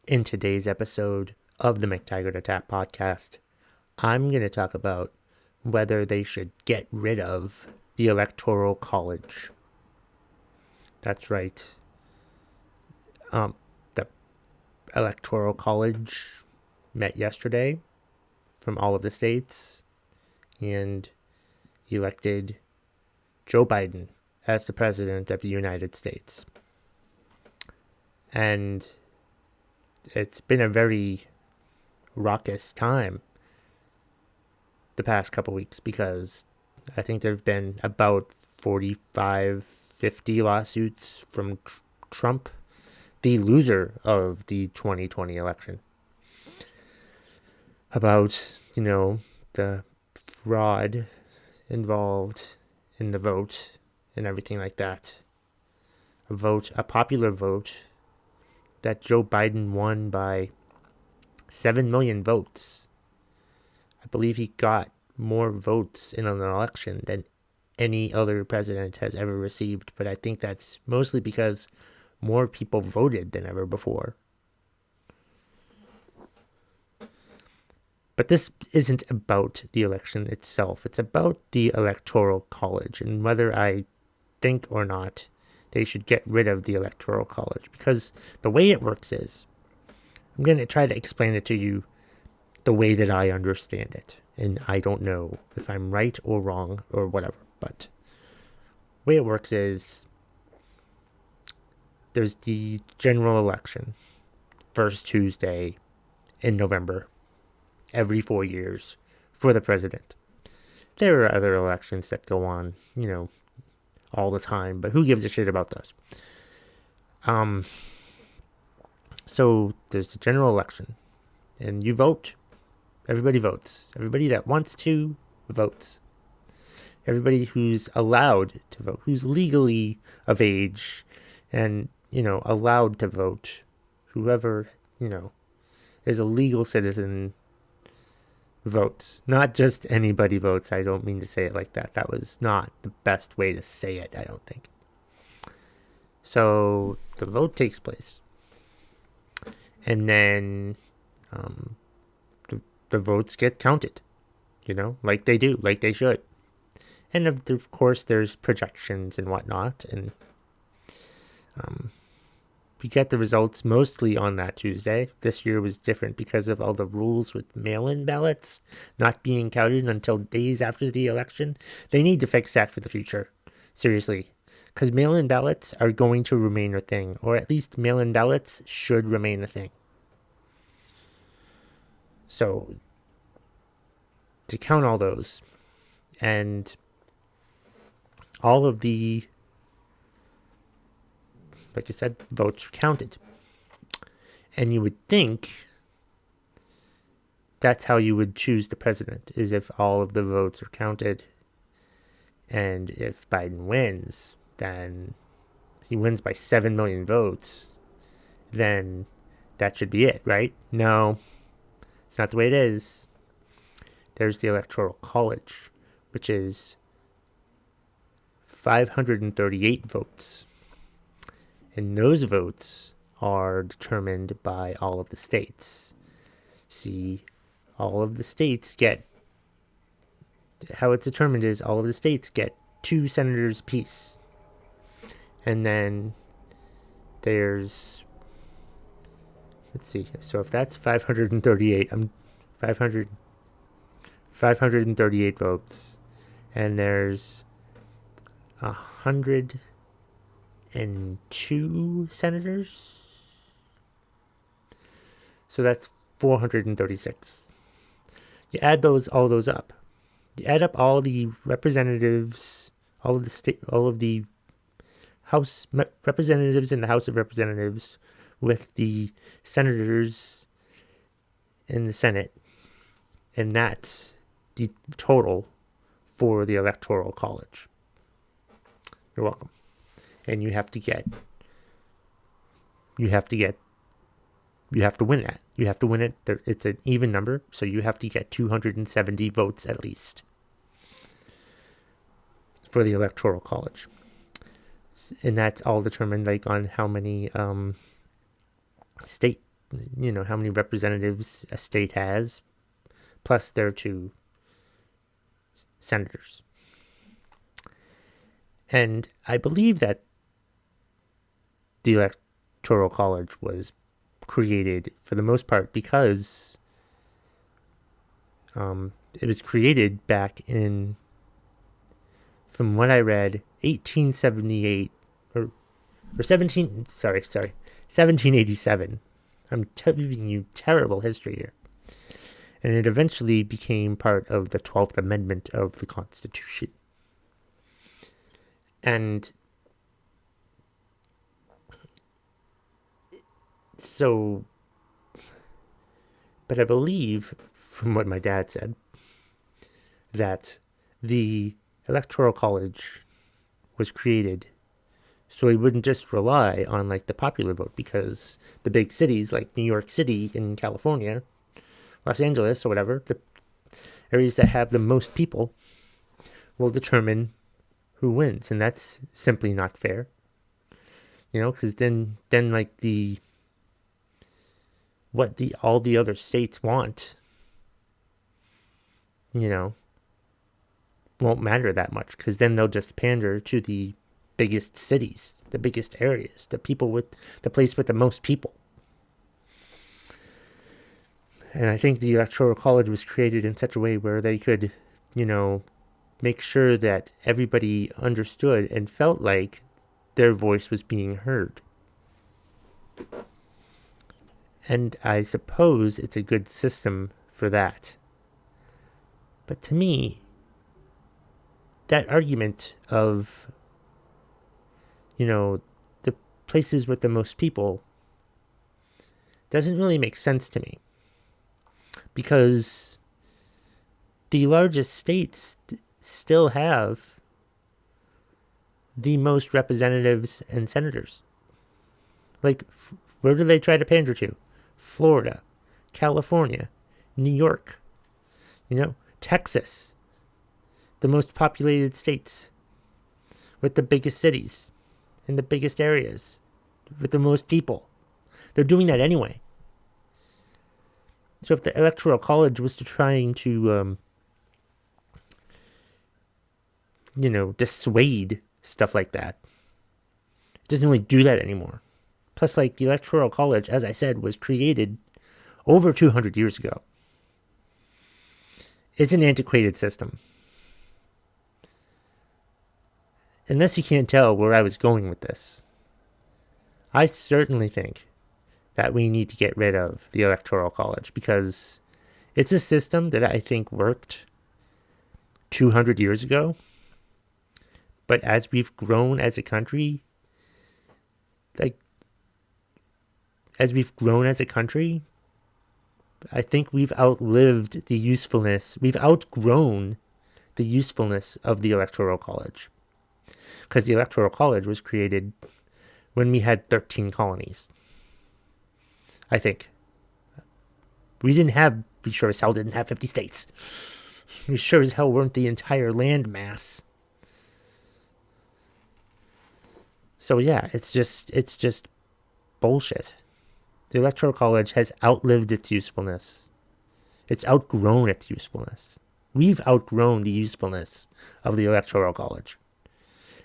In today's episode of the McTaggart Attack Podcast, I'm going to talk about whether they should get rid of the Electoral College. That's right. The Electoral College met yesterday from all of the states and elected Joe Biden as the President of the United States. And it's been a very raucous time the past couple weeks because I think there have been about 45, 50 lawsuits from Trump, the loser of the 2020 election, about, the fraud involved in the vote and everything like that. A popular vote that Joe Biden won by 7 million votes. I believe he got more votes in an election than any other president has ever received, but I think that's mostly because more people voted than ever before. But this isn't about the election itself. It's about the Electoral College and whether I think or not they should get rid of the Electoral College, because the way it works is, I'm going to try to explain it to you the way that I understand it. And I don't know if I'm right or wrong or whatever, but the way it works is there's the general election, first Tuesday in November, every 4 years for the president. There are other elections that go on, all the time, but who gives a shit about those? So there's the general election, and you vote. Everybody votes. Everybody that wants to votes. Everybody who's allowed to vote, who's legally of age and, allowed to vote, whoever, is a legal citizen votes. Not just anybody votes. I don't mean to say it like that. That was not the best way to say it, I don't think. So the vote takes place. And then the votes get counted, like they do, like they should. And of course, there's projections and whatnot. And we get the results mostly on that Tuesday. This year was different because of all the rules with mail-in ballots not being counted until days after the election. They need to fix that for the future. Seriously. Because mail-in ballots are going to remain a thing. Or at least mail-in ballots should remain a thing. So, to count all those, and all of the, like I said, votes are counted. And you would think that's how you would choose the president, is if all of the votes are counted. And if Biden wins, then he wins by 7 million votes, then that should be it, right? No, it's not the way it is. There's the Electoral College, which is 538 votes. And those votes are determined by all of the states. See, all of the states get, how it's determined is all of the states get 2 senators apiece. And then there's, let's see, so if that's 538, 538 votes, and there's 102 senators, so that's 436. You add all those up. You add up all the representatives, all of the House representatives in the House of Representatives with the senators in the Senate, and that's the total for the Electoral College. You're welcome. And you have to win that. You have to win it. It's an even number, so you have to get 270 votes at least for the Electoral College. And that's all determined on how many state how many representatives a state has, plus their 2 senators. And I believe that the Electoral College was created for the most part because it was created back in, from what I read, 1878 or 1787. I'm telling you terrible history here. And it eventually became part of the 12th Amendment of the Constitution. And so, but I believe, from what my dad said, that the Electoral College was created so he wouldn't just rely on like the popular vote, because the big cities like New York City in California, Los Angeles or whatever, the areas that have the most people will determine who wins, and that's simply not fair. Because then like all the other states want, won't matter that much, because then they'll just pander to the biggest cities, the biggest areas, the place with the most people. And I think the Electoral College was created in such a way where they could, make sure that everybody understood and felt like their voice was being heard. And I suppose it's a good system for that. But to me, that argument of, the places with the most people doesn't really make sense to me. Because the largest states still have the most representatives and senators. Like, where do they try to pander to? Florida, California, New York, Texas, the most populated states with the biggest cities in the biggest areas with the most people. They're doing that anyway. So if the Electoral College was trying to, dissuade stuff like that, it doesn't really do that anymore. Plus, like, the Electoral College, as I said, was created over 200 years ago. It's an antiquated system. Unless you can't tell where I was going with this, I certainly think that we need to get rid of the Electoral College, because it's a system that I think worked 200 years ago. But as we've grown as a country, I think we've outlived the usefulness. We've outgrown the usefulness of the Electoral College. Because the Electoral College was created when we had 13 colonies. I think. We sure as hell didn't have 50 states. We sure as hell weren't the entire land mass. So yeah, it's just bullshit. The Electoral College has outlived its usefulness. It's outgrown its usefulness. We've outgrown the usefulness of the Electoral College.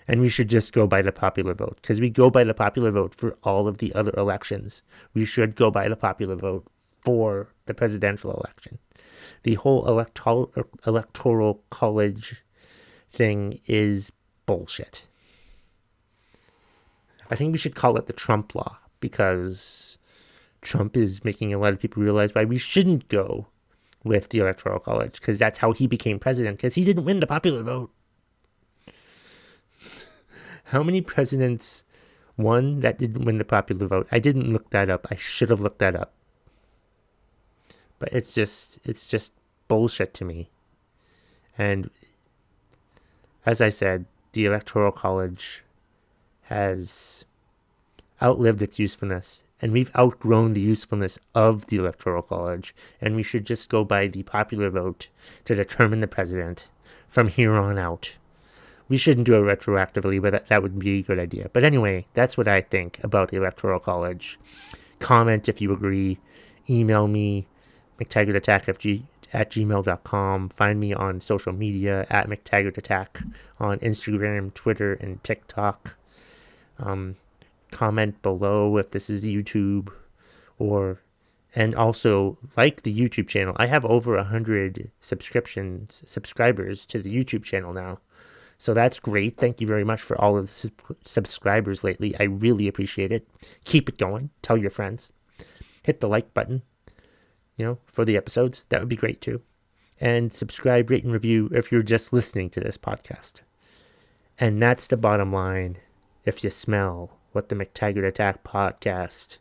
And we should just go by the popular vote, because we go by the popular vote for all of the other elections. We should go by the popular vote for the presidential election. The whole electoral college thing is bullshit. I think we should call it the Trump law, because Trump is making a lot of people realize why we shouldn't go with the Electoral College, because that's how he became president, because he didn't win the popular vote. How many presidents won that didn't win the popular vote? I didn't look that up. I should have looked that up. But it's just bullshit to me. And as I said, the Electoral College has outlived its usefulness, and we've outgrown the usefulness of the Electoral College, and we should just go by the popular vote to determine the president from here on out. We shouldn't do it retroactively, but that would be a good idea. But anyway, that's what I think about the Electoral College. comment if you agree. Email me, McTaggartAttack@gmail.com. Find me on social media at McTaggart Attack on Instagram, Twitter, and TikTok. Comment below if this is YouTube, and also like the YouTube channel. I have over 100 subscribers to the YouTube channel now. So that's great. Thank you very much for all of the subscribers lately. I really appreciate it. Keep it going. Tell your friends. Hit the like button, for the episodes. That would be great too. And subscribe, rate, and review if you're just listening to this podcast. And that's the bottom line. If you smell what the McTaggart Attack Podcast